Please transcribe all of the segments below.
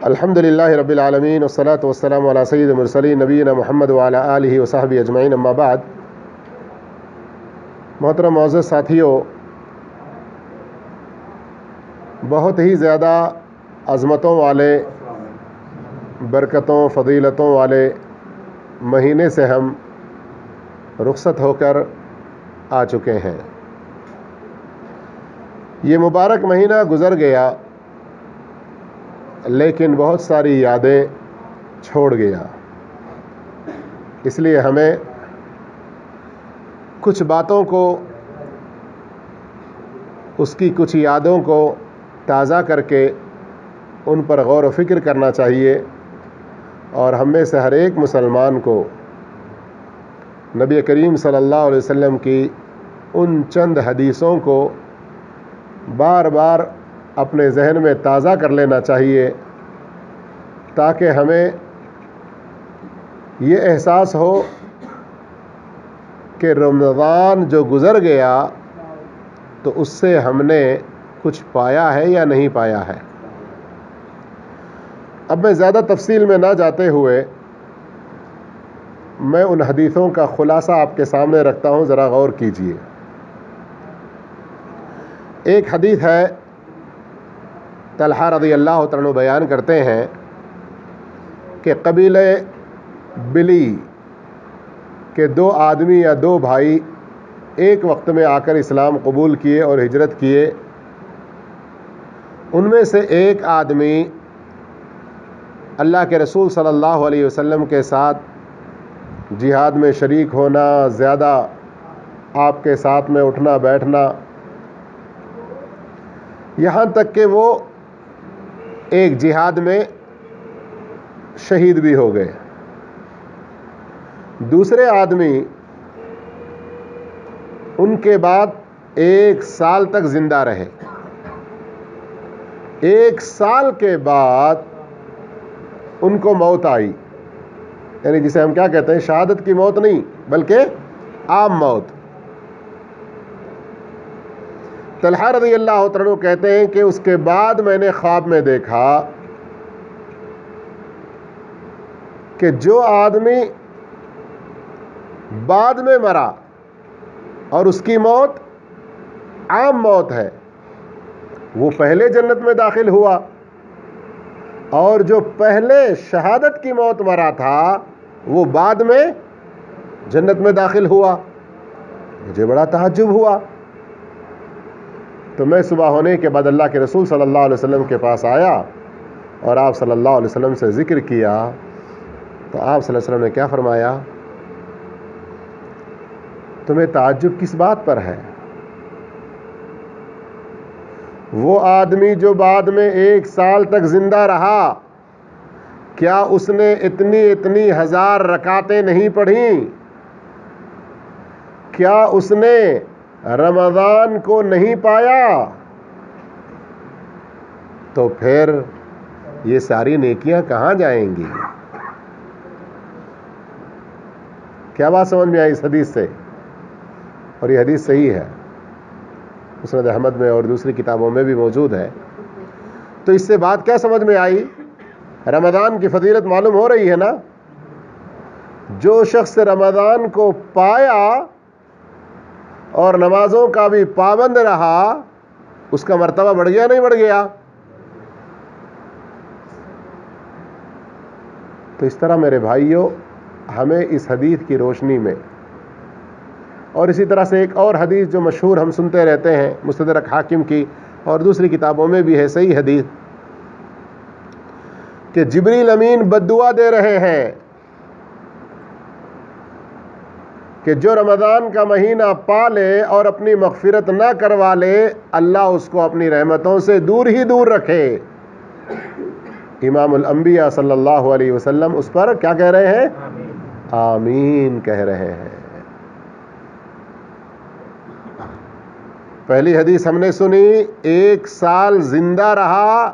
الحمدللہ رب العالمین والصلاة والسلام علی سید المرسلین نبینا محمد وعلی آلہ وصحبہ اجمعین، اما بعد۔ محترم معزز ساتھیوں، بہت ہی زیادہ عظمتوں والے، برکتوں فضیلتوں والے مہینے سے ہم رخصت ہو کر آ چکے ہیں۔ یہ مبارک مہینہ گزر گیا لیکن بہت ساری یادیں چھوڑ گیا، اس لیے ہمیں کچھ باتوں کو، اس کی کچھ یادوں کو تازہ کر کے ان پر غور و فکر کرنا چاہیے، اور ہم میں سے ہر ایک مسلمان کو نبی کریم صلی اللہ علیہ وسلم کی ان چند حدیثوں کو بار بار اپنے ذہن میں تازہ کر لینا چاہیے، تاکہ ہمیں یہ احساس ہو کہ رمضان جو گزر گیا تو اس سے ہم نے کچھ پایا ہے یا نہیں پایا ہے۔ اب میں زیادہ تفصیل میں نہ جاتے ہوئے میں ان حدیثوں کا خلاصہ آپ کے سامنے رکھتا ہوں، ذرا غور کیجیے۔ ایک حدیث ہے، طلحہ رضی اللہ تعالیٰ عنہ بیان کرتے ہیں کہ قبیلہ بلی کے دو آدمی یا دو بھائی ایک وقت میں آ کر اسلام قبول کیے اور ہجرت کیے۔ ان میں سے ایک آدمی اللہ کے رسول صلی اللہ علیہ وسلم کے ساتھ جہاد میں شریک ہونا، زیادہ آپ کے ساتھ میں اٹھنا بیٹھنا، یہاں تک کہ وہ ایک جہاد میں شہید بھی ہو گئے۔ دوسرے آدمی ان کے بعد 1 سال تک زندہ رہے۔ 1 سال کے بعد ان کو موت آئی، یعنی جسے ہم کیا کہتے ہیں، شہادت کی موت نہیں بلکہ عام موت۔ طلحہ رضی اللہ عنہ کہتے ہیں کہ اس کے بعد میں نے خواب میں دیکھا کہ جو آدمی بعد میں مرا اور اس کی موت عام موت ہے، وہ پہلے جنت میں داخل ہوا، اور جو پہلے شہادت کی موت مرا تھا وہ بعد میں جنت میں داخل ہوا۔ مجھے بڑا تعجب ہوا، تو میں صبح ہونے کے بعد اللہ کے رسول صلی اللہ علیہ وسلم کے پاس آیا اور آپ صلی اللہ علیہ وسلم سے ذکر کیا، تو آپ صلی اللہ علیہ وسلم نے کیا فرمایا؟ تمہیں تعجب کس بات پر ہے؟ وہ آدمی جو بعد میں 1 سال تک زندہ رہا، کیا اس نے اتنی ہزار رکعتیں نہیں پڑھیں؟ کیا اس نے رمضان کو نہیں پایا؟ تو پھر یہ ساری نیکیاں کہاں جائیں گی؟ کیا بات سمجھ میں آئی اس حدیث سے؟ اور یہ حدیث صحیح ہے، مسند احمد میں اور دوسری کتابوں میں بھی موجود ہے۔ تو اس سے بات کیا سمجھ میں آئی؟ رمضان کی فضیلت معلوم ہو رہی ہے نا؟ جو شخص رمضان کو پایا اور نمازوں کا بھی پابند رہا، اس کا مرتبہ بڑھ گیا نہیں بڑھ گیا؟ تو اس طرح میرے بھائیوں، ہمیں اس حدیث کی روشنی میں، اور اسی طرح سے ایک اور حدیث جو مشہور ہم سنتے رہتے ہیں، مستدرک حاکم کی اور دوسری کتابوں میں بھی ہے صحیح حدیث، کہ جبریل امین بد دعا دے رہے ہیں کہ جو رمضان کا مہینہ پا لے اور اپنی مغفرت نہ کروا لے، اللہ اس کو اپنی رحمتوں سے دور ہی دور رکھے۔ امام الانبیاء صلی اللہ علیہ وسلم اس پر کیا کہہ رہے ہیں؟ آمین کہہ رہے ہیں۔ پہلی حدیث ہم نے سنی، 1 سال زندہ رہا،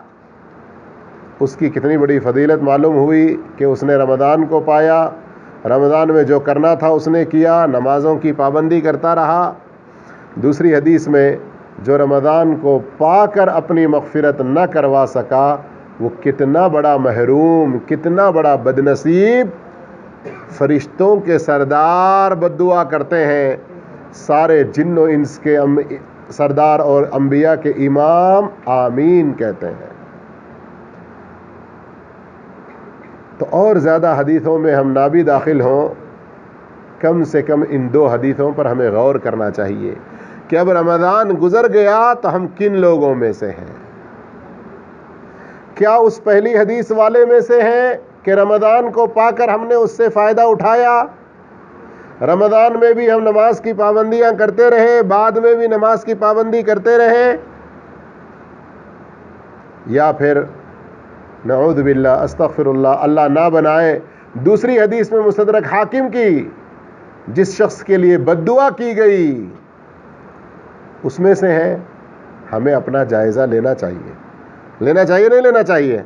اس کی کتنی بڑی فضیلت معلوم ہوئی کہ اس نے رمضان کو پایا، رمضان میں جو کرنا تھا اس نے کیا، نمازوں کی پابندی کرتا رہا۔ دوسری حدیث میں جو رمضان کو پا کر اپنی مغفرت نہ کروا سکا، وہ کتنا بڑا محروم، کتنا بڑا بدنصیب، فرشتوں کے سردار بد دعا کرتے ہیں، سارے جن و انس کے سردار اور انبیاء کے امام آمین کہتے ہیں۔ تو اور زیادہ حدیثوں میں ہم نہ بھی داخل ہوں، کم سے کم ان 2 حدیثوں پر ہمیں غور کرنا چاہیے کہ اب رمضان گزر گیا تو ہم کن لوگوں میں سے ہیں؟ کیا اس پہلی حدیث والے میں سے ہیں کہ رمضان کو پا کر ہم نے اس سے فائدہ اٹھایا، رمضان میں بھی ہم نماز کی پابندیاں کرتے رہے، بعد میں بھی نماز کی پابندی کرتے رہے، یا پھر نعوذ باللہ استغفر اللہ، اللہ نہ بنائے، دوسری حدیث میں مستدرک حاکم کی جس شخص کے لیے بد دعا کی گئی اس میں سے ہیں؟ ہمیں اپنا جائزہ لینا چاہیے، لینا چاہیے نہیں لینا چاہیے؟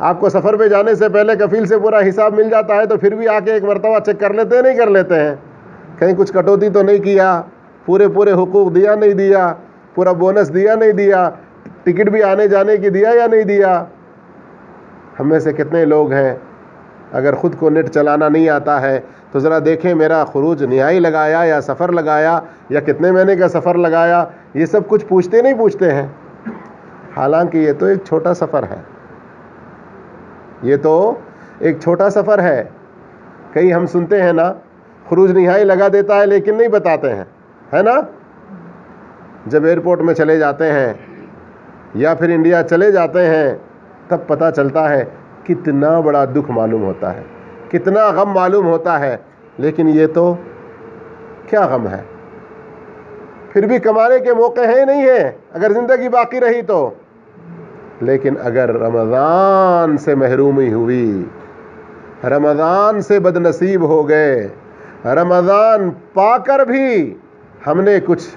آپ کو سفر پہ جانے سے پہلے کفیل سے پورا حساب مل جاتا ہے تو پھر بھی آ کے ایک مرتبہ چیک کر لیتے ہیں نہیں کر لیتے ہیں؟ کہیں کچھ کٹوتی تو نہیں کیا، پورے حقوق دیا نہیں دیا، پورا بونس دیا نہیں دیا، ٹکٹ بھی آنے جانے کی دیا یا نہیں دیا؟ ہم میں سے کتنے لوگ ہیں اگر خود کو نیٹ چلانا نہیں آتا ہے تو ذرا دیکھیں میرا خروج نہائی لگایا یا سفر لگایا یا کتنے مہینے کا سفر لگایا، یہ سب کچھ پوچھتے نہیں پوچھتے ہیں؟ حالانکہ یہ تو ایک چھوٹا سفر ہے، یہ تو ایک چھوٹا سفر ہے۔ کئی ہم سنتے ہیں نا خروج نہائی لگا دیتا ہے لیکن نہیں بتاتے ہیں، ہے نا؟ جب ایئرپورٹ میں چلے جاتے ہیں یا پھر انڈیا چلے جاتے ہیں تب پتہ چلتا ہے کتنا بڑا دکھ معلوم ہوتا ہے، کتنا غم معلوم ہوتا ہے، لیکن یہ تو کیا غم ہے؟ پھر بھی کمانے کے موقع ہیں نہیں ہیں اگر زندگی باقی رہی تو، لیکن اگر رمضان سے محرومی ہوئی، رمضان سے بد نصیب ہو گئے، رمضان پا کر بھی ہم نے کچھ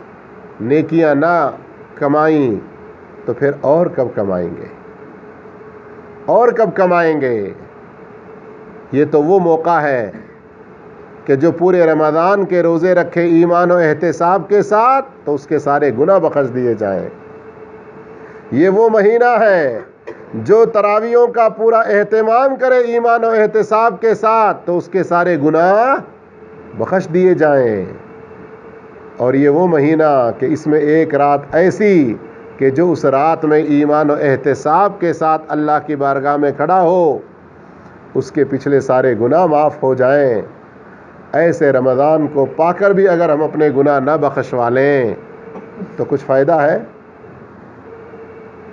نیکیاں نہ کمائیں تو پھر اور کب کمائیں گے؟ اور کب کمائیں گے؟ یہ تو وہ موقع ہے کہ جو پورے رمضان کے روزے رکھے ایمان و احتساب کے ساتھ تو اس کے سارے گناہ بخش دیے جائیں۔ یہ وہ مہینہ ہے جو تراویحوں کا پورا اہتمام کرے ایمان و احتساب کے ساتھ تو اس کے سارے گناہ بخش دیے جائیں۔ اور یہ وہ مہینہ کہ اس میں ایک رات ایسی کہ جو اس رات میں ایمان و احتساب کے ساتھ اللہ کی بارگاہ میں کھڑا ہو اس کے پچھلے سارے گناہ معاف ہو جائیں۔ ایسے رمضان کو پا کر بھی اگر ہم اپنے گناہ نہ بخشوا لیں تو کچھ فائدہ ہے؟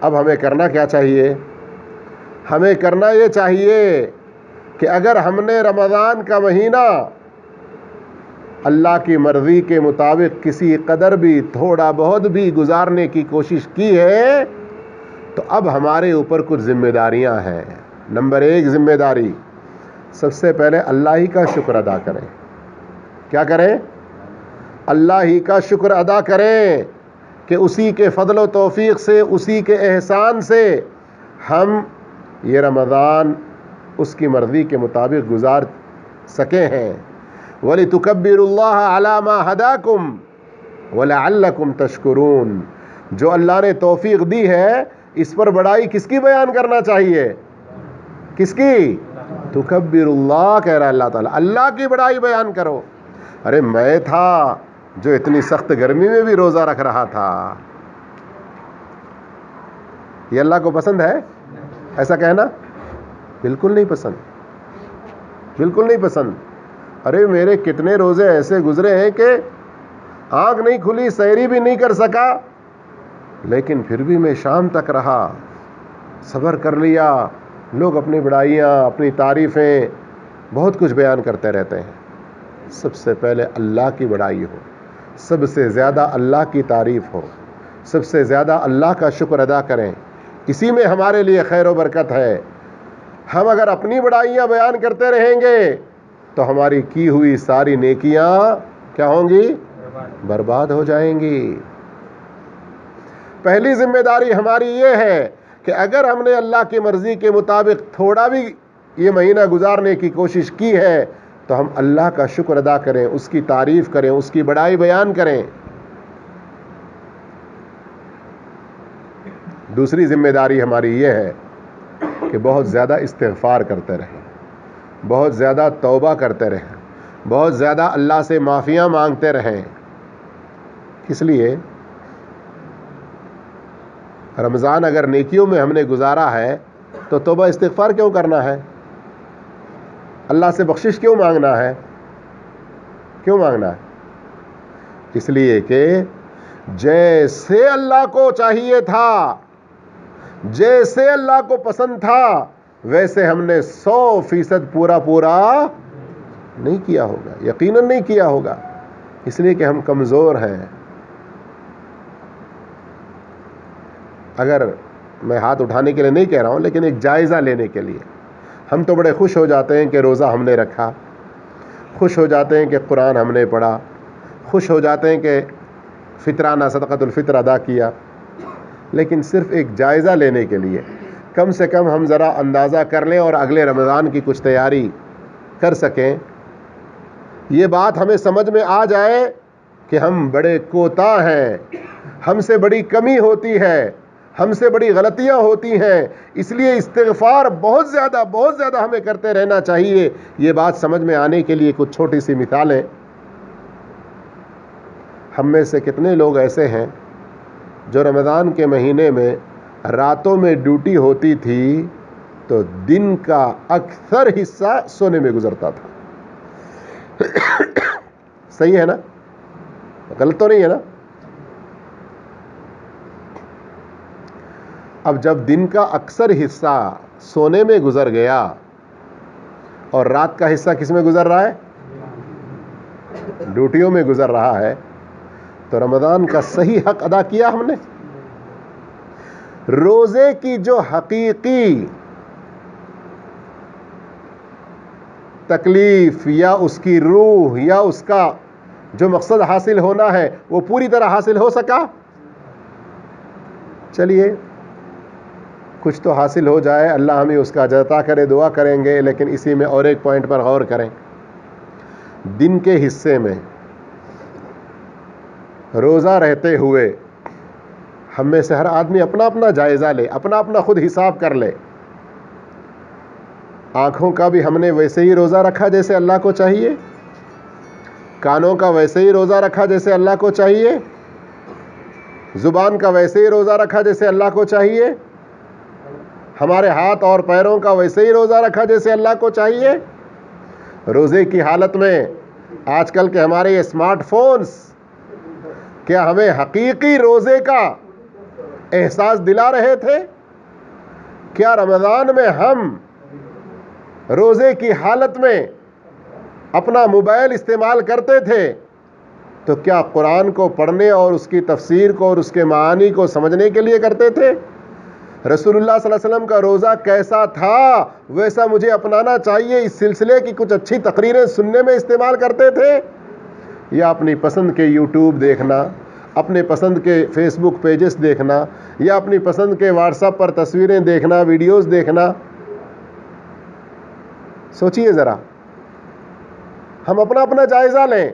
اب ہمیں کرنا کیا چاہیے؟ ہمیں کرنا یہ چاہیے کہ اگر ہم نے رمضان کا مہینہ اللہ کی مرضی کے مطابق کسی قدر بھی تھوڑا بہت بھی گزارنے کی کوشش کی ہے تو اب ہمارے اوپر کچھ ذمہ داریاں ہیں۔ نمبر 1 ذمہ داری، سب سے پہلے اللہ ہی کا شکر ادا کریں۔ کیا کریں؟ اللہ ہی کا شکر ادا کریں کہ اسی کے فضل و توفیق سے، اسی کے احسان سے ہم یہ رمضان اس کی مرضی کے مطابق گزار سکے ہیں۔ وَلِتُكَبِّرُوا اللَّهَ عَلَى مَا هَدَاكُمْ وَلَعَلَّكُمْ تَشْكُرُونَ۔ جو اللہ نے توفیق دی ہے اس پر بڑائی کس کی بیان کرنا چاہیے؟ کس کی؟ تکبر اللہ کہہ رہا اللہ تعالیٰ، اللہ کی بڑائی بیان کرو۔ ارے میں تھا جو اتنی سخت گرمی میں بھی روزہ رکھ رہا تھا، یہ اللہ کو پسند ہے ایسا کہنا؟ بالکل نہیں پسند، بالکل نہیں پسند۔ ارے میرے کتنے روزے ایسے گزرے ہیں کہ آنکھ نہیں کھلی، سحری بھی نہیں کر سکا، لیکن پھر بھی میں شام تک رہا، صبر کر لیا۔ لوگ اپنی بڑائیاں، اپنی تعریفیں بہت کچھ بیان کرتے رہتے ہیں۔ سب سے پہلے اللہ کی بڑائی ہو، سب سے زیادہ اللہ کی تعریف ہو، سب سے زیادہ اللہ کا شکر ادا کریں، اسی میں ہمارے لیے خیر و برکت ہے۔ ہم اگر اپنی بڑائیاں بیان کرتے رہیں گے تو ہماری کی ہوئی ساری نیکیاں کیا ہوں گی؟ برباد ہو جائیں گی۔ پہلی ذمہ داری ہماری یہ ہے کہ اگر ہم نے اللہ کی مرضی کے مطابق تھوڑا بھی یہ مہینہ گزارنے کی کوشش کی ہے تو ہم اللہ کا شکر ادا کریں، اس کی تعریف کریں، اس کی بڑائی بیان کریں۔ دوسری ذمہ داری ہماری یہ ہے کہ بہت زیادہ استغفار کرتے رہیں، بہت زیادہ توبہ کرتے رہیں، بہت زیادہ اللہ سے معافیاں مانگتے رہیں. اس لیے رمضان اگر نیکیوں میں ہم نے گزارا ہے تو توبہ استغفار کیوں کرنا ہے؟ اللہ سے بخشش کیوں مانگنا ہے؟ کیوں مانگنا ہے؟ اس لیے کہ جیسے اللہ کو چاہیے تھا، جیسے اللہ کو پسند تھا، ویسے ہم نے 100% پورا نہیں کیا ہوگا، یقیناً نہیں کیا ہوگا، اس لیے کہ ہم کمزور ہیں. اگر میں ہاتھ اٹھانے کے لیے نہیں کہہ رہا ہوں، لیکن ایک جائزہ لینے کے لیے، ہم تو بڑے خوش ہو جاتے ہیں کہ روزہ ہم نے رکھا، خوش ہو جاتے ہیں کہ قرآن ہم نے پڑھا، خوش ہو جاتے ہیں کہ فطرانہ صدقۃ الفطر ادا کیا، لیکن صرف ایک جائزہ لینے کے لیے کم سے کم ہم ذرا اندازہ کر لیں اور اگلے رمضان کی کچھ تیاری کر سکیں. یہ بات ہمیں سمجھ میں آ جائے کہ ہم بڑے کوتاہ ہیں، ہم سے بڑی کمی ہوتی ہے، ہم سے بڑی غلطیاں ہوتی ہیں، اس لیے استغفار بہت زیادہ ہمیں کرتے رہنا چاہیے. یہ بات سمجھ میں آنے کے لیے کچھ چھوٹی سی مثالیں. ہم میں سے کتنے لوگ ایسے ہیں جو رمضان کے مہینے میں راتوں میں ڈیوٹی ہوتی تھی تو دن کا اکثر حصہ سونے میں گزرتا تھا؟ صحیح ہے نا؟ غلط تو نہیں ہے نا؟ اب جب دن کا اکثر حصہ سونے میں گزر گیا اور رات کا حصہ کس میں گزر رہا ہے؟ ڈیوٹیوں میں گزر رہا ہے، تو رمضان کا صحیح حق ادا کیا ہم نے؟ روزے کی جو حقیقی تکلیف یا اس کی روح یا اس کا جو مقصد حاصل ہونا ہے وہ پوری طرح حاصل ہو سکا؟ چلیے کچھ تو حاصل ہو جائے، اللہ ہمیں اس کا اجر عطا کرے، دعا کریں گے. لیکن اسی میں اور ایک پوائنٹ پر غور کریں. دن کے حصے میں روزہ رہتے ہوئے ہم میں سے ہر آدمی اپنا اپنا جائزہ لے، اپنا اپنا خود حساب کر لے. آنکھوں کا بھی ہم نے ویسے ہی روزہ رکھا جیسے اللہ کو چاہیے، کانوں کا ویسے ہی روزہ رکھا جیسے اللہ کو چاہیے، زبان کا ویسے ہی روزہ رکھا جیسے اللہ کو چاہیے، ہمارے ہاتھ اور پیروں کا ویسے ہی روزہ رکھا جیسے اللہ کو چاہیے. روزے کی حالت میں آج کل کے ہمارے یہ اسمارٹ فونز کیا ہمیں حقیقی روزے کا احساس دلا رہے تھے؟ کیا رمضان میں ہم روزے کی حالت میں اپنا موبائل استعمال کرتے تھے تو کیا قرآن کو پڑھنے اور اس کی تفسیر کو اور اس کے معانی کو سمجھنے کے لیے کرتے تھے؟ رسول اللہ صلی اللہ علیہ وسلم کا روزہ کیسا تھا ویسا مجھے اپنانا چاہیے، اس سلسلے کی کچھ اچھی تقریریں سننے میں استعمال کرتے تھے؟ یا اپنی پسند کے یوٹیوب دیکھنا، اپنے پسند کے فیس بک پیجز دیکھنا، یا اپنی پسند کے واٹس ایپ پر تصویریں دیکھنا، ویڈیوز دیکھنا؟ سوچئے ذرا، ہم اپنا اپنا جائزہ لیں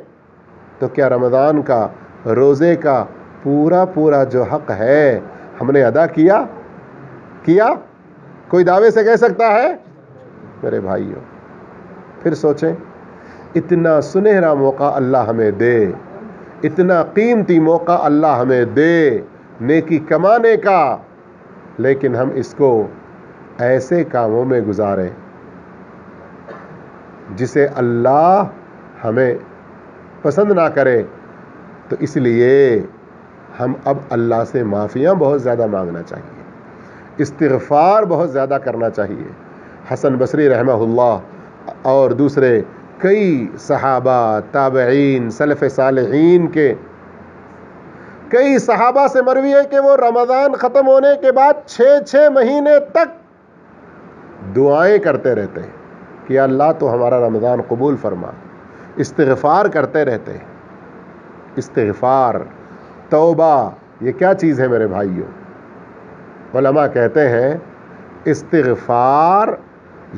تو کیا رمضان کا روزے کا پورا جو حق ہے ہم نے ادا کیا؟ کوئی دعوے سے کہہ سکتا ہے؟ میرے بھائیوں پھر سوچیں، اتنا سنہرا موقع اللہ ہمیں دے، اتنا قیمتی موقع اللہ ہمیں دے نیکی کمانے کا، لیکن ہم اس کو ایسے کاموں میں گزاریں جسے اللہ ہمیں پسند نہ کرے. تو اس لیے ہم اب اللہ سے معافیاں بہت زیادہ مانگنا چاہیے، استغفار بہت زیادہ کرنا چاہیے. حسن بصری رحمہ اللہ اور دوسرے کئی صحابہ، تابعین، سلف صالحین کے کئی صحابہ سے مروی ہے کہ وہ رمضان ختم ہونے کے بعد 6 مہینے تک دعائیں کرتے رہتے ہیں کہ اللہ تو ہمارا رمضان قبول فرما. استغفار کرتے رہتے ہیں. استغفار، توبہ، یہ کیا چیز ہے میرے بھائیوں؟ علماء کہتے ہیں استغفار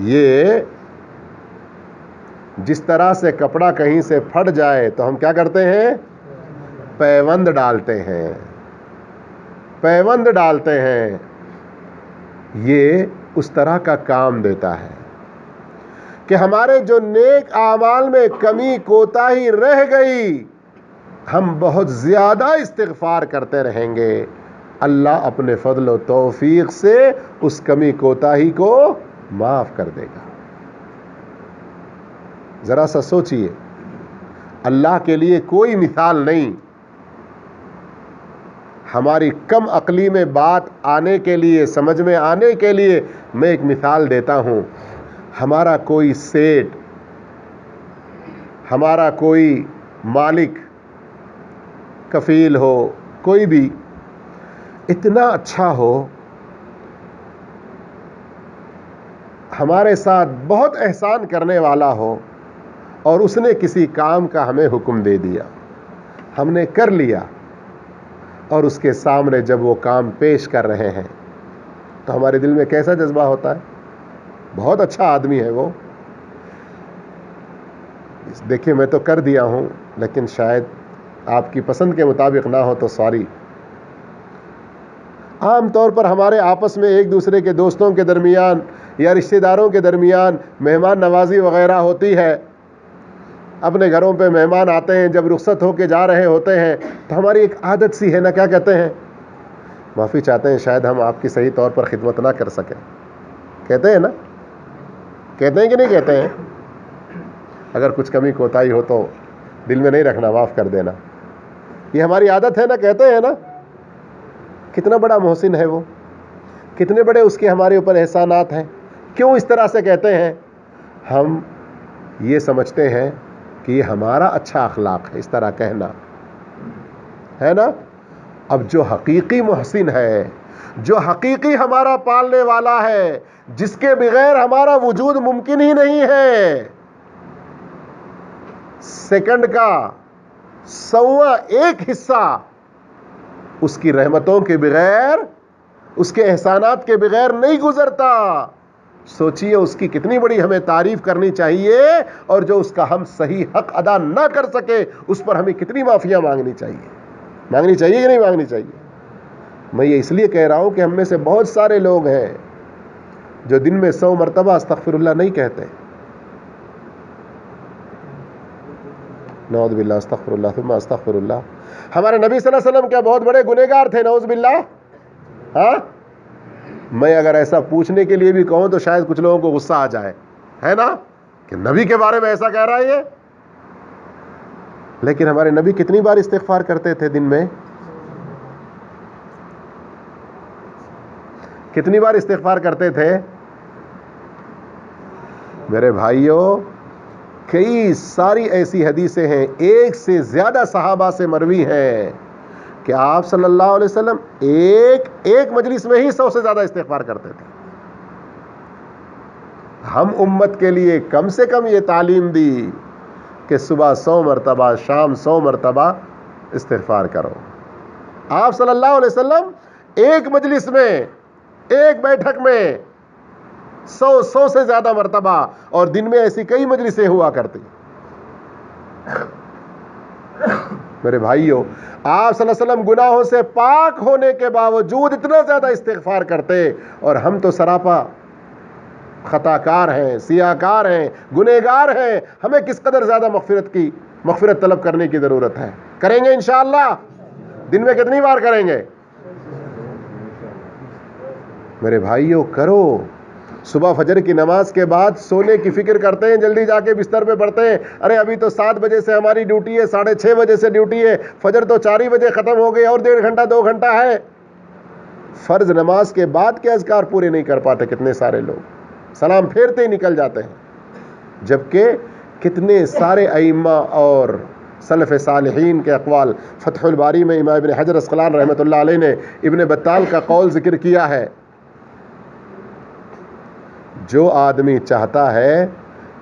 یہ جس طرح سے کپڑا کہیں سے پھٹ جائے تو ہم کیا کرتے ہیں؟ پیوند ڈالتے ہیں. یہ اس طرح کا کام دیتا ہے کہ ہمارے جو نیک اعمال میں کمی کوتاہی رہ گئی، ہم بہت زیادہ استغفار کرتے رہیں گے، اللہ اپنے فضل و توفیق سے اس کمی کوتاہی کو معاف کر دے گا۔ ذرا سا سوچئے، اللہ کے لیے کوئی مثال نہیں۔ ہماری کم عقلی میں بات آنے کے لیے، سمجھ میں آنے کے لیے میں ایک مثال دیتا ہوں۔ ہمارا کوئی سیٹ، ہمارا کوئی مالک، کفیل ہو، کوئی بھی اتنا اچھا ہو، ہمارے ساتھ بہت احسان کرنے والا ہو، اور اس نے کسی کام کا ہمیں حکم دے دیا، ہم نے کر لیا، اور اس کے سامنے جب وہ کام پیش کر رہے ہیں تو ہمارے دل میں کیسا جذبہ ہوتا ہے؟ بہت اچھا آدمی ہے وہ، دیکھیے میں تو کر دیا ہوں، لیکن شاید آپ کی پسند کے مطابق نہ ہو تو سوری۔ عام طور پر ہمارے آپس میں ایک دوسرے کے دوستوں کے درمیان یا رشتہ داروں کے درمیان مہمان نوازی وغیرہ ہوتی ہے، اپنے گھروں پہ مہمان آتے ہیں، جب رخصت ہو کے جا رہے ہوتے ہیں تو ہماری ایک عادت سی ہے نا، کیا کہتے ہیں؟ معافی چاہتے ہیں، شاید ہم آپ کی صحیح طور پر خدمت نہ کر سکیں، کہتے ہیں نا؟ کہتے ہیں کہ نہیں کہتے ہیں؟ اگر کچھ کمی کوتاہی ہو تو دل میں نہیں رکھنا، معاف کر دینا، یہ ہماری عادت ہے نا، کہتے ہیں نا؟ کتنا بڑا محسن ہے وہ، کتنے بڑے اس کے ہمارے اوپر احسانات ہیں، کیوں اس طرح سے کہتے ہیں؟ ہم یہ سمجھتے ہیں کہ یہ ہمارا اچھا اخلاق ہے اس طرح کہنا، ہے نا؟ اب جو حقیقی محسن ہے، جو حقیقی ہمارا پالنے والا ہے، جس کے بغیر ہمارا وجود ممکن ہی نہیں ہے، سیکنڈ کا 100واں ایک حصہ اس کی رحمتوں کے بغیر، اس کے احسانات کے بغیر نہیں گزرتا۔ سوچئے اس کی کتنی بڑی ہمیں تعریف کرنی چاہیے، اور جو اس کا ہم صحیح حق ادا نہ کر سکے اس پر ہمیں کتنی معافیاں مانگنی چاہیے، مانگنی چاہیے کہ نہیں مانگنی چاہیے؟ میں یہ اس لیے کہہ رہا ہوں کہ ہم میں سے بہت سارے لوگ ہیں جو دن میں 100 مرتبہ استغفر اللہ نہیں کہتے۔ نعوذ باللہ، استغفر اللہ ثم استغفر اللہ۔ ہمارے نبی صلی اللہ علیہ وسلم کیا بہت بڑے گنہگار تھے؟ نعوذ باللہ۔ ہاں، میں اگر ایسا پوچھنے کے لیے بھی کہوں تو شاید کچھ لوگوں کو غصہ آ جائے، ہے نا، کہ نبی کے بارے میں ایسا کہہ رہا ہے یہ۔ لیکن ہمارے نبی کتنی بار استغفار کرتے تھے دن میں؟ کتنی بار استغفار کرتے تھے میرے بھائیوں؟ کئی ساری ایسی حدیثیں ہیں، ایک سے زیادہ صحابہ سے مروی ہیں کہ آپ صلی اللہ علیہ وسلم ایک مجلس میں ہی 100 سے زیادہ استغفار کرتے تھے۔ ہم امت کے لیے کم سے کم یہ تعلیم دی کہ صبح 100 مرتبہ، شام 100 مرتبہ استغفار کرو۔ آپ صلی اللہ علیہ وسلم ایک مجلس میں، ایک بیٹھک میں 100 سے زیادہ مرتبہ، اور دن میں ایسی کئی مجلسیں ہوا کرتی۔ میرے بھائیوں، آپ صلی اللہ علیہ وسلم گناہوں سے پاک ہونے کے باوجود اتنا زیادہ استغفار کرتے، اور ہم تو سراپا خطا کار ہیں، سیاہ کار ہیں، گنہگار ہیں۔ ہمیں کس قدر زیادہ مغفرت طلب کرنے کی ضرورت ہے؟ کریں گے انشاءاللہ؟ دن میں کتنی بار کریں گے؟ میرے بھائیوں کرو۔ صبح فجر کی نماز کے بعد سونے کی فکر کرتے ہیں، جلدی جا کے بستر پہ پڑھتے ہیں، ارے ابھی تو 7 بجے سے ہماری ڈیوٹی ہے، 6:30 بجے سے ڈیوٹی ہے، فجر تو 4 ہی بجے ختم ہو گئی، اور 1.5 گھنٹہ 2 گھنٹہ ہے۔ فرض نماز کے بعد کے اذکار پورے نہیں کر پاتے کتنے سارے لوگ، سلام پھیرتے ہی نکل جاتے ہیں، جبکہ کتنے سارے ائمہ اور سلف صالحین کے اقوال۔ فتح الباری میں امام ابن حجر عسقلان رحمۃ اللہ علیہ نے ابن بطال کا قول ذکر کیا ہے، جو آدمی چاہتا ہے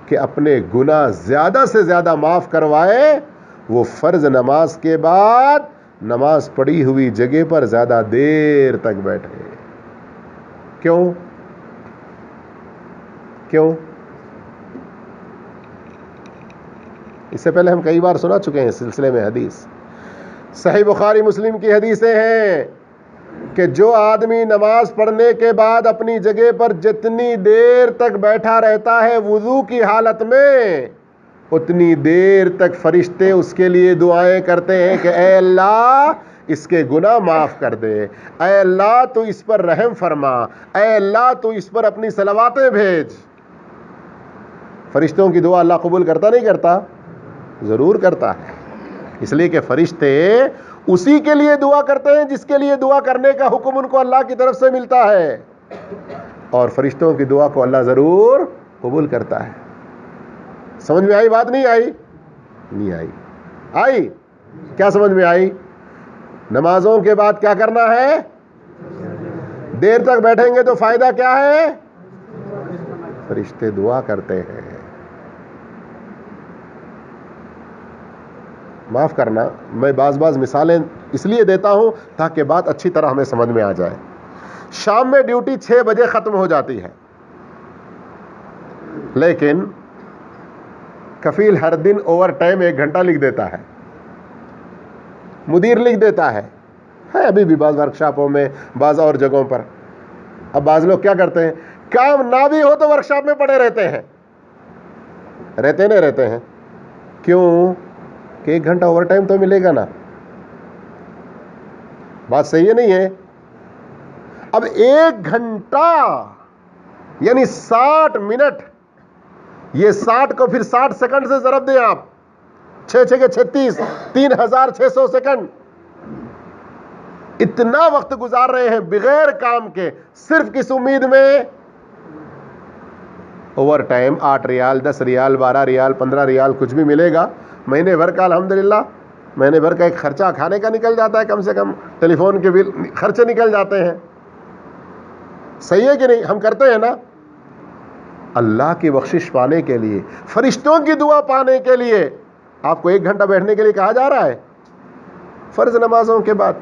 کہ اپنے گناہ زیادہ سے زیادہ معاف کروائے، وہ فرض نماز کے بعد نماز پڑھی ہوئی جگہ پر زیادہ دیر تک بیٹھے۔ کیوں؟ اس سے پہلے ہم کئی بار سنا چکے ہیں اس سلسلے میں حدیث، صحیح بخاری مسلم کی حدیثیں ہیں کہ جو آدمی نماز پڑھنے کے بعد اپنی جگہ پر جتنی دیر تک بیٹھا رہتا ہے وضو کی حالت میں، اتنی دیر تک فرشتے اس کے لیے دعائیں کرتے ہیں کہ اے اللہ اس کے گناہ معاف کر دے، اے اللہ تو اس پر رحم فرما، اے اللہ تو اس پر اپنی صلواتیں بھیج۔ فرشتوں کی دعا اللہ قبول کرتا نہیں کرتا؟ ضرور کرتا ہے، اس لیے کہ فرشتے اسی کے لیے دعا کرتے ہیں جس کے لیے دعا کرنے کا حکم ان کو اللہ کی طرف سے ملتا ہے، اور فرشتوں کی دعا کو اللہ ضرور قبول کرتا ہے۔ سمجھ میں آئی بات؟ نہیں آئی؟ نہیں آئی؟ آئی؟ کیا سمجھ میں آئی؟ نمازوں کے بعد کیا کرنا ہے؟ دیر تک بیٹھیں گے تو فائدہ کیا ہے؟ فرشتے دعا کرتے ہیں۔ معاف کرنا، میں بعض مثالیں اس لیے دیتا ہوں تاکہ بات اچھی طرح ہمیں سمجھ میں آ جائے۔ شام میں ڈیوٹی 6 بجے ختم ہو جاتی ہے، لیکن کفیل ہر دن اوور ٹائم 1 گھنٹہ لکھ دیتا ہے، مدیر لکھ دیتا ہے ابھی بھی بعض ورکشاپوں میں، بعض اور جگہوں پر۔ اب بعض لوگ کیا کرتے ہیں، کام نہ بھی ہو تو ورکشاپ میں پڑے رہتے ہیں، نہیں رہتے ہیں؟ کیوں؟ کہ 1 گھنٹہ اوور ٹائم تو ملے گا نا۔ بات صحیح ہے نہیں ہے؟ اب 1 گھنٹہ یعنی 60 منٹ، یہ 60 کو پھر 60 سیکنڈ سے ضرب دیں آپ، 6 کے 36، 3600 سیکنڈ، اتنا وقت گزار رہے ہیں بغیر کام کے، صرف کس امید میں؟ اوور ٹائم 8 ریال، 10 ریال، 12 ریال، 15 ریال کچھ بھی ملے گا، مہینے بھر کا الحمدللہ مہینے بھر کا ایک خرچہ کھانے کا نکل جاتا ہے، کم سے کم ٹیلی فون کے بل خرچے نکل جاتے ہیں۔ صحیح ہے کہ نہیں؟ ہم کرتے ہیں نا؟ اللہ کی بخشش پانے کے لیے، فرشتوں کی دعا پانے کے لیے آپ کو 1 گھنٹہ بیٹھنے کے لیے کہا جا رہا ہے۔ فرض نمازوں کے بعد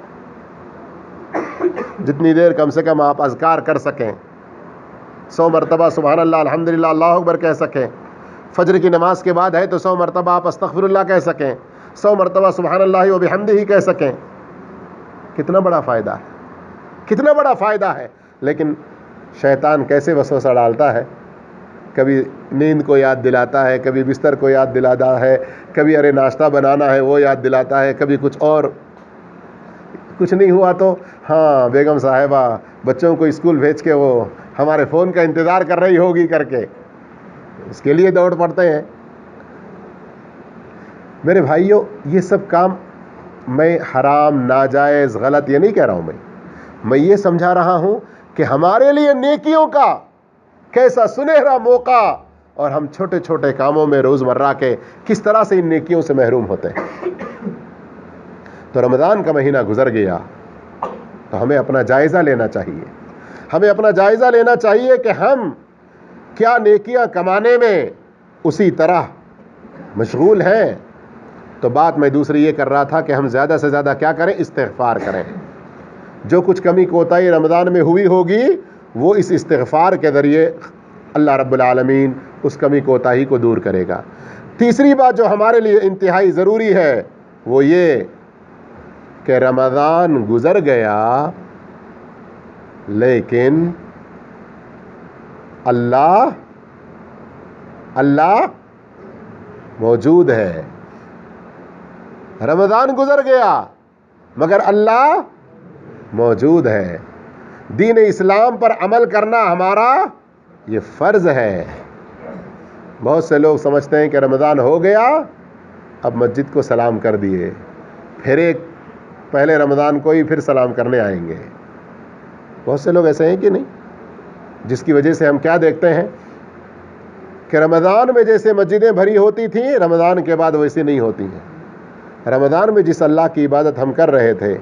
جتنی دیر کم سے کم آپ اذکار کر سکیں، 100 مرتبہ سبحان اللہ، الحمدللہ، اللہ اکبر کہہ سکیں، فجر کی نماز کے بعد ہے تو 100 مرتبہ آپ استغفر اللہ کہہ سکیں، 100 مرتبہ سبحان اللہ و بحمدہ کہہ سکیں، کتنا بڑا فائدہ ہے، کتنا بڑا فائدہ ہے۔ لیکن شیطان کیسے وسوسہ ڈالتا ہے، کبھی نیند کو یاد دلاتا ہے، کبھی بستر کو یاد دلاتا ہے، کبھی ارے ناشتہ بنانا ہے وہ یاد دلاتا ہے، کبھی کچھ اور، کچھ نہیں ہوا تو ہاں بیگم صاحبہ بچوں کو اسکول بھیج کے وہ ہمارے فون کا انتظار کر رہی ہوگی کر کے اس کے لیے دوڑ پڑتے ہیں۔ میرے بھائیوں، یہ سب کام میں حرام، ناجائز، غلط یہ نہیں کہہ رہا ہوں، میں یہ سمجھا رہا ہوں کہ ہمارے لیے نیکیوں کا کیسا سنہرا موقع، اور ہم چھوٹے چھوٹے کاموں میں روزمرہ کے کس طرح سے ان نیکیوں سے محروم ہوتے ہیں۔ تو رمضان کا مہینہ گزر گیا تو ہمیں اپنا جائزہ لینا چاہیے، ہمیں اپنا جائزہ لینا چاہیے کہ ہم کیا نیکیاں کمانے میں اسی طرح مشغول ہیں۔ تو بات میں دوسری یہ کر رہا تھا کہ ہم زیادہ سے زیادہ کیا کریں، استغفار کریں۔ جو کچھ کمی کوتاہی رمضان میں ہوئی ہوگی وہ اس استغفار کے ذریعے اللہ رب العالمین اس کمی کوتاہی کو دور کرے گا۔ تیسری بات جو ہمارے لیے انتہائی ضروری ہے وہ یہ کہ رمضان گزر گیا لیکن اللہ موجود ہے۔ رمضان گزر گیا مگر اللہ موجود ہے۔ دین اسلام پر عمل کرنا ہمارا یہ فرض ہے۔ بہت سے لوگ سمجھتے ہیں کہ رمضان ہو گیا اب مسجد کو سلام کر دیے، پھر ایک پہلے رمضان کو ہی پھر سلام کرنے آئیں گے۔ بہت سے لوگ ایسے ہیں کہ نہیں، جس کی وجہ سے ہم کیا دیکھتے ہیں کہ رمضان میں جیسے مسجدیں بھری ہوتی تھیں رمضان کے بعد ویسے نہیں ہوتی ہیں۔ رمضان میں جس اللہ کی عبادت ہم کر رہے تھے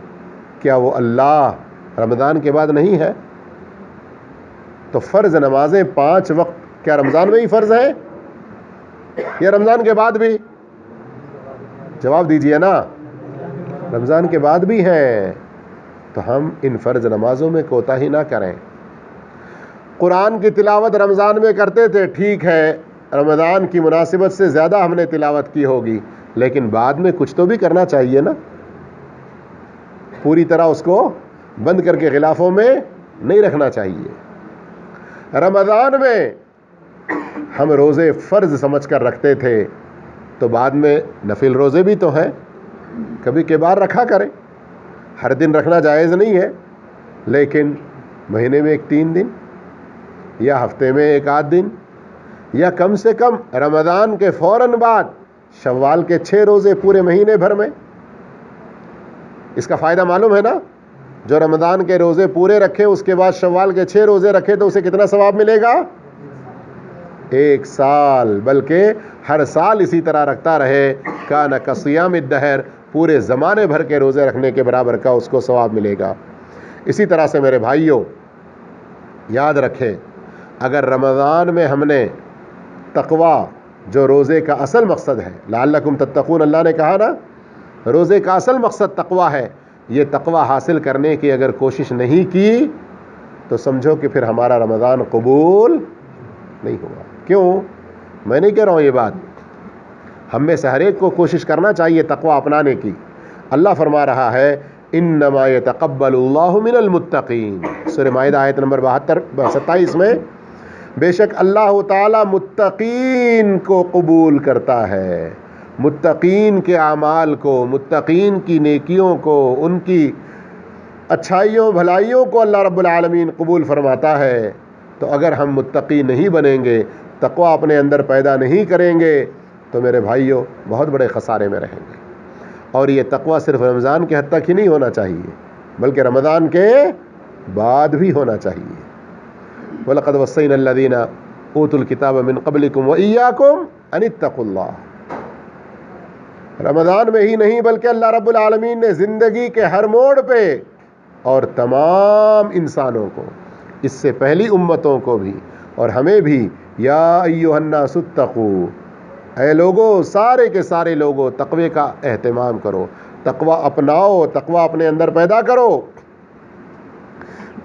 کیا وہ اللہ رمضان کے بعد نہیں ہے؟ تو فرض نمازیں 5 وقت کیا رمضان میں ہی فرض ہے یا رمضان کے بعد بھی؟ جواب دیجئے نا، رمضان کے بعد بھی ہیں۔ تو ہم ان فرض نمازوں میں کوتاہی نہ کریں۔ قرآن کی تلاوت رمضان میں کرتے تھے، ٹھیک ہے، رمضان کی مناسبت سے زیادہ ہم نے تلاوت کی ہوگی، لیکن بعد میں کچھ تو بھی کرنا چاہیے نا، پوری طرح اس کو بند کر کے غلافوں میں نہیں رکھنا چاہیے۔ رمضان میں ہم روزے فرض سمجھ کر رکھتے تھے، تو بعد میں نفل روزے بھی تو ہیں، کبھی کبھار رکھا کریں۔ ہر دن رکھنا جائز نہیں ہے، لیکن مہینے میں 3 دن یا ہفتے میں 1 دن یا کم سے کم رمضان کے فوراً بعد شوال کے 6 روزے پورے مہینے بھر میں۔ اس کا فائدہ معلوم ہے نا؟ جو رمضان کے روزے پورے رکھے اس کے بعد شوال کے 6 روزے رکھے تو اسے کتنا ثواب ملے گا؟ 1 سال، بلکہ ہر سال اسی طرح رکھتا رہے، کان کصیام الدہر، پورے زمانے بھر کے روزے رکھنے کے برابر کا اس کو ثواب ملے گا۔ اسی طرح سے میرے بھائیوں یاد رکھیں، اگر رمضان میں ہم نے تقوی، جو روزے کا اصل مقصد ہے، لعلکم تتقون، اللہ نے کہا نا روزے کا اصل مقصد تقوی ہے، یہ تقوی حاصل کرنے کی اگر کوشش نہیں کی تو سمجھو کہ پھر ہمارا رمضان قبول نہیں ہوگا۔ کیوں؟ میں نہیں کہہ رہا ہوں یہ بات، ہم میں سے ہر ایک کو کوشش کرنا چاہیے تقوی اپنانے کی۔ اللہ فرما رہا ہے انما یتقبل اللہ من المتقین، سورہ مائدہ آیت نمبر 27 میں، بے شک اللہ تعالی متقین کو قبول کرتا ہے، متقین کے اعمال کو، متقین کی نیکیوں کو، ان کی اچھائیوں بھلائیوں کو اللہ رب العالمین قبول فرماتا ہے۔ تو اگر ہم متقی نہیں بنیں گے، تقوی اپنے اندر پیدا نہیں کریں گے، تو میرے بھائیوں بہت بڑے خسارے میں رہیں گے۔ اور یہ تقوی صرف رمضان کے حد تک ہی نہیں ہونا چاہیے، بلکہ رمضان کے بعد بھی ہونا چاہیے۔ وَلَقَدْ وَصَّيْنَا الَّذِينَ أُوتُوا الْكِتَابَ مِنْ قَبْلِكُمْ وَإِيَّاكُمْ أَنِ اتَّقُوا اللَّهَ۔ رمضان میں ہی نہیں بلکہ اللہ رب العالمین نے زندگی کے ہر موڑ پہ اور تمام انسانوں کو، اس سے پہلی امتوں کو بھی اور ہمیں بھی، یا ایھا الناس اتقوا، اے لوگو، سارے کے سارے لوگوں تقوی کا اہتمام کرو، تقوی اپناؤ، تقوی اپنے اندر پیدا کرو۔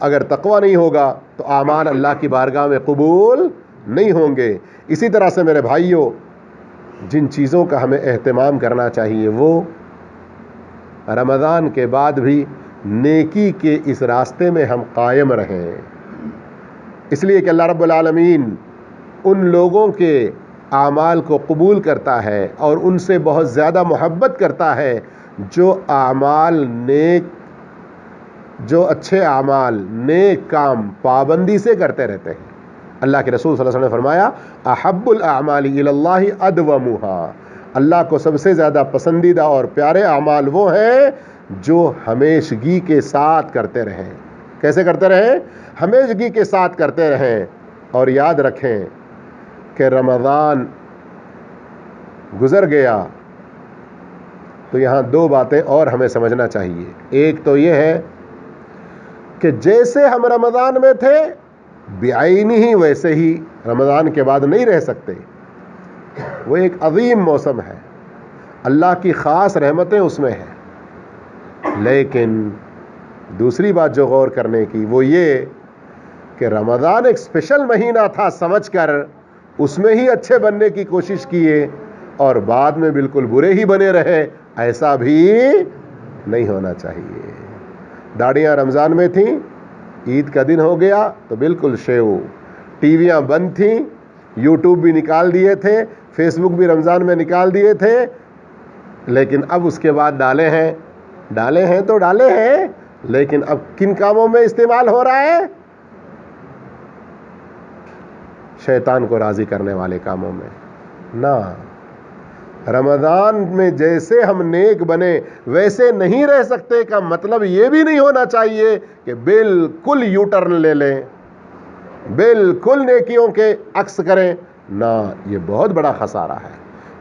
اگر تقوی نہیں ہوگا تو اعمال اللہ کی بارگاہ میں قبول نہیں ہوں گے۔ اسی طرح سے میرے بھائیوں جن چیزوں کا ہمیں اہتمام کرنا چاہیے وہ رمضان کے بعد بھی نیکی کے اس راستے میں ہم قائم رہیں، اس لیے کہ اللہ رب العالمین ان لوگوں کے اعمال کو قبول کرتا ہے اور ان سے بہت زیادہ محبت کرتا ہے جو اعمال نیک، جو اچھے اعمال، نیک کام پابندی سے کرتے رہتے ہیں۔ اللہ کے رسول صلی اللہ علیہ وسلم نے فرمایا احب الاعمال الی اللہ ادومها، اللہ کو سب سے زیادہ پسندیدہ اور پیارے اعمال وہ ہیں جو ہمیشگی کے ساتھ کرتے رہیں۔ کیسے کرتے رہیں؟ ہمیشگی کے ساتھ کرتے رہیں۔ اور یاد رکھیں کہ رمضان گزر گیا تو یہاں 2 باتیں اور ہمیں سمجھنا چاہیے۔ ایک تو یہ ہے کہ جیسے ہم رمضان میں تھے بعینی ہی ویسے ہی رمضان کے بعد نہیں رہ سکتے۔ وہ ایک عظیم موسم ہے، اللہ کی خاص رحمتیں اس میں ہیں۔ لیکن دوسری بات جو غور کرنے کی وہ یہ کہ رمضان ایک اسپیشل مہینہ تھا سمجھ کر اس میں ہی اچھے بننے کی کوشش کیے اور بعد میں بالکل برے ہی بنے رہے، ایسا بھی نہیں ہونا چاہیے۔ داڑیاں رمضان میں تھیں، عید کا دن ہو گیا تو بالکل شیو، ٹی ویاں بند تھیں، یوٹیوب بھی نکال دیے تھے، فیس بک بھی رمضان میں نکال دیے تھے، لیکن اب اس کے بعد ڈالے ہیں تو ڈالے ہیں، لیکن اب کن کاموں میں استعمال ہو رہا ہے؟ شیطان کو راضی کرنے والے کاموں میں نہ۔ رمضان میں جیسے ہم نیک بنے ویسے نہیں رہ سکتے کا مطلب یہ بھی نہیں ہونا چاہیے کہ بالکل یو ٹرن لے لیں، بالکل نیکیوں کے عکس کریں، نہ۔ یہ بہت بڑا خسارہ ہے،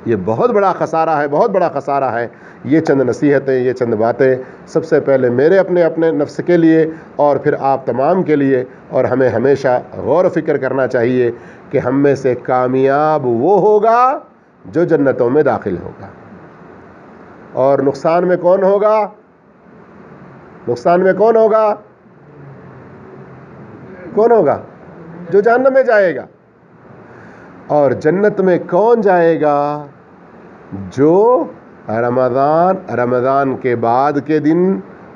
یہ بہت بڑا خسارہ ہے، بہت بڑا خسارہ ہے۔ یہ چند نصیحتیں، یہ چند باتیں سب سے پہلے میرے اپنے نفس کے لیے اور پھر آپ تمام کے لیے، اور ہمیں ہمیشہ غور و فکر کرنا چاہیے کہ ہم میں سے کامیاب وہ ہوگا جو جنتوں میں داخل ہوگا، اور نقصان میں کون ہوگا؟ نقصان میں کون ہوگا؟ کون ہوگا؟ جو جہنم میں جائے گا۔ اور جنت میں کون جائے گا؟ جو رمضان کے بعد کے دن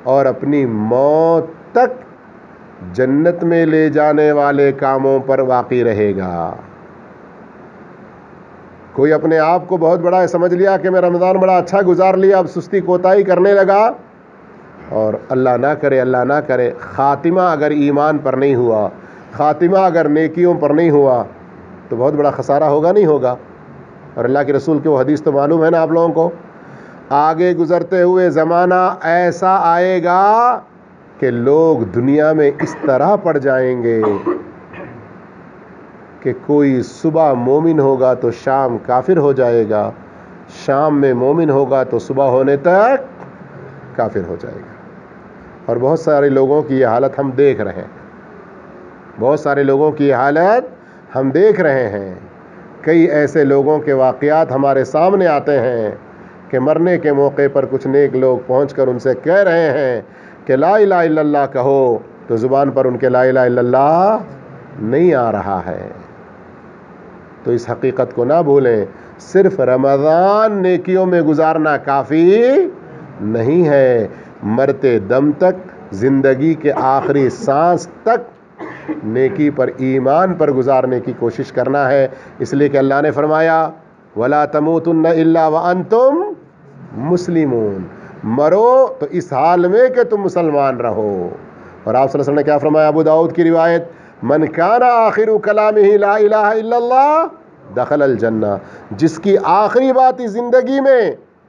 اور اپنی موت تک جنت میں لے جانے والے کاموں پر واقع رہے گا۔ کوئی اپنے آپ کو بہت بڑا سمجھ لیا کہ میں رمضان بڑا اچھا گزار لیا، اب سستی کوتاہی کرنے لگا، اور اللہ نہ کرے خاتمہ اگر ایمان پر نہیں ہوا، خاتمہ اگر نیکیوں پر نہیں ہوا تو بہت بڑا خسارہ ہوگا نہیں ہوگا۔ اور اللہ کے رسول کی وہ حدیث تو معلوم ہے نا آپ لوگوں کو، آگے گزرتے ہوئے زمانہ ایسا آئے گا کہ لوگ دنیا میں اس طرح پڑ جائیں گے کہ کوئی صبح مومن ہوگا تو شام کافر ہو جائے گا، شام میں مومن ہوگا تو صبح ہونے تک کافر ہو جائے گا۔ اور بہت سارے لوگوں کی یہ حالت ہم دیکھ رہے ہیں، بہت سارے لوگوں کی یہ حالت ہم دیکھ رہے ہیں۔ کئی ایسے لوگوں کے واقعات ہمارے سامنے آتے ہیں کہ مرنے کے موقع پر کچھ نیک لوگ پہنچ کر ان سے کہہ رہے ہیں کہ لا الہ الا اللہ کہو، تو زبان پر ان کے لا الہ الا اللہ نہیں آ رہا ہے۔ تو اس حقیقت کو نہ بھولیں، صرف رمضان نیکیوں میں گزارنا کافی نہیں ہے، مرتے دم تک، زندگی کے آخری سانس تک نیکی پر، ایمان پر گزارنے کی کوشش کرنا ہے۔ اس لیے کہ اللہ نے فرمایا وَلَا تَمُوتُنَّ إِلَّا وَأَنْتُمْ مُسْلِمُونَ، مرو تو اس حال میں کہ تم مسلمان رہو۔ اور آپ صلی اللہ علیہ وسلم نے کیا فرمایا؟ ابو داؤد کی روایت، من کان آخر کلامہ لا الہ الا اللہ دخل الجنہ، جس کی آخری بات اس زندگی میں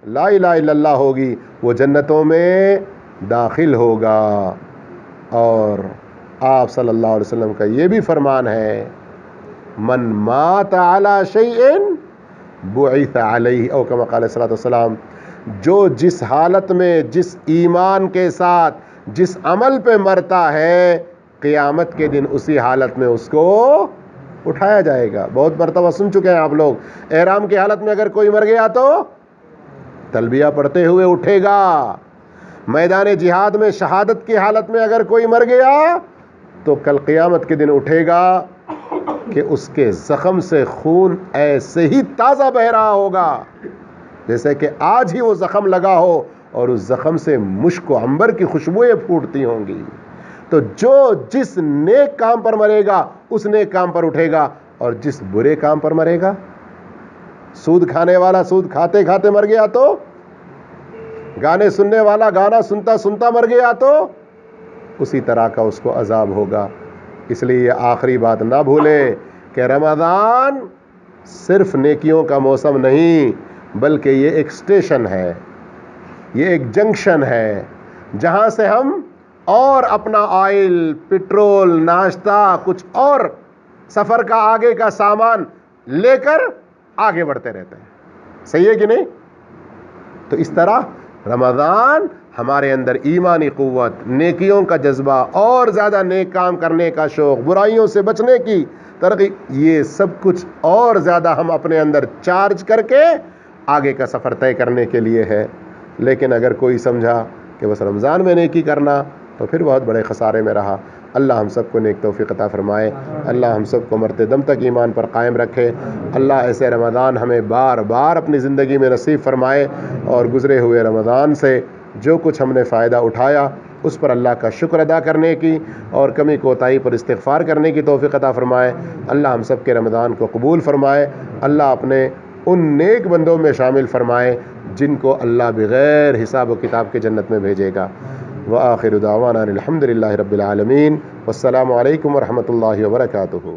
لا الہ الا اللہ ہوگی وہ جنتوں میں داخل ہوگا۔ اور آپ صلی اللہ علیہ وسلم کا یہ بھی فرمان ہے من مات علی شیء بعث علیہ، او کما قال صلی اللہ علیہ وسلم، جو جس حالت میں، جس ایمان کے ساتھ، جس عمل پہ مرتا ہے، قیامت کے دن اسی حالت میں اس کو اٹھایا جائے گا۔ بہت مرتبہ سن چکے ہیں آپ لوگ، احرام کی حالت میں اگر کوئی مر گیا تو تلبیہ پڑھتے ہوئے اٹھے گا۔ میدان جہاد میں شہادت کی حالت میں اگر کوئی مر گیا تو کل قیامت کے دن اٹھے گا کہ اس کے زخم سے خون ایسے ہی تازہ بہ رہا ہوگا جیسے کہ آج ہی وہ زخم لگا ہو، اور اس زخم سے مشک و عنبر کی خوشبوئیں پھوٹتی ہوں گی۔ تو جو جس نیک کام پر مرے گا اس نیک کام پر اٹھے گا، اور جس برے کام پر مرے گا، سود کھانے والا سود کھاتے کھاتے مر گیا تو، گانے سننے والا گانا سنتا سنتا مر گیا تو اسی طرح کا اس کو عذاب ہوگا۔ اس لیے یہ آخری بات نہ بھولیں کہ رمضان صرف نیکیوں کا موسم نہیں، بلکہ یہ ایک اسٹیشن ہے، یہ ایک جنکشن ہے جہاں سے ہم اور اپنا آئل، پٹرول، ناشتہ، کچھ اور سفر کا آگے کا سامان لے کر آگے بڑھتے رہتے ہیں۔ صحیح ہے کہ نہیں؟ تو اس طرح رمضان ہمارے اندر ایمانی قوت، نیکیوں کا جذبہ، اور زیادہ نیک کام کرنے کا شوق، برائیوں سے بچنے کی ترغیب، یہ سب کچھ اور زیادہ ہم اپنے اندر چارج کر کے آگے کا سفر طے کرنے کے لیے ہے۔ لیکن اگر کوئی سمجھا کہ بس رمضان میں نیکی کرنا، تو پھر بہت بڑے خسارے میں رہا۔ اللہ ہم سب کو نیک توفیق عطا فرمائے، اللہ ہم سب کو مرتے دم تک ایمان پر قائم رکھے، اللہ ایسے رمضان ہمیں بار بار اپنی زندگی میں نصیب فرمائے، اور گزرے ہوئے رمضان سے جو کچھ ہم نے فائدہ اٹھایا اس پر اللہ کا شکر ادا کرنے کی اور کمی کوتاہی پر استغفار کرنے کی توفیق عطا فرمائے۔ اللہ ہم سب کے رمضان کو قبول فرمائے، اللہ اپنے ان نیک بندوں میں شامل فرمائے جن کو اللہ بغیر حساب و کتاب کے جنت میں بھیجے گا۔ وآخر دعوانا الحمد للہ رب العالمین، والسلام علیکم ورحمۃ اللہ وبرکاتہ۔